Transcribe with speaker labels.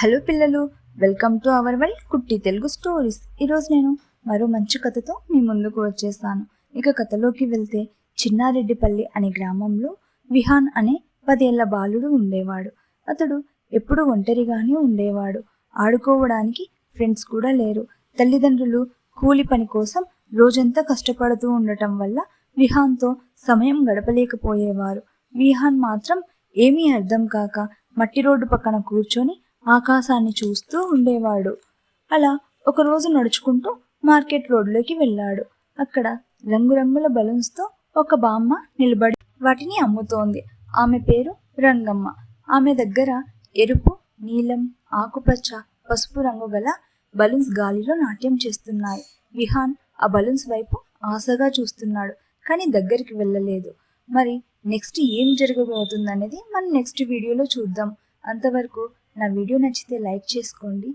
Speaker 1: Hello పిల్లలు, welcome to our world కుట్టి Telugu stories. ఈరోజు నేను మరో మంచి కథతో మీ ముందుకు వచ్చేసాను. ఇక కథలోకి వెళ్తే, చిన్నారెడ్డిపల్లి అనే గ్రామంలో విహాన్ అనే 10 ఏళ్ల బాలుడు ఉండేవాడు. అతడు ఎప్పుడు ఒంటరిగానే ఉండేవాడు. ఆడుకోవడానికి ఫ్రెండ్స్ కూడా లేరు. తల్లిదండ్రులు కూలి పని కోసం రోజంతా కష్టపడుతూ ఉండటం వల్ల విహాన్తో సమయం గడపలేకపోయేవారు. విహాన్ మాత్రం ఏమీ అర్థం కాక మట్టి రోడ్డు పక్కన కూర్చొని ఆకాశాన్ని చూస్తూ ఉండేవాడు. అలా ఒకరోజు నడుచుకుంటూ మార్కెట్ రోడ్లోకి వెళ్ళాడు. అక్కడ రంగురంగుల బలూన్స్తో ఒక బామ్మ నిలబడి వాటిని అమ్ముతోంది. ఆమె పేరు రంగమ్మ. ఆమె దగ్గర ఎరుపు, నీలం, ఆకుపచ్చ, పసుపు రంగు గల బలూన్స్ గాలిలో నాట్యం చేస్తున్నాయి. విహాన్ ఆ బలూన్స్ వైపు ఆశగా చూస్తున్నాడు, కానీ దగ్గరికి వెళ్ళలేదు. మరి నెక్స్ట్ ఏం జరగబోతుందనేది మనం నెక్స్ట్ వీడియోలో చూద్దాం. అంతవరకు నా వీడియో నచ్చితే లైక్ చేసుకోండి,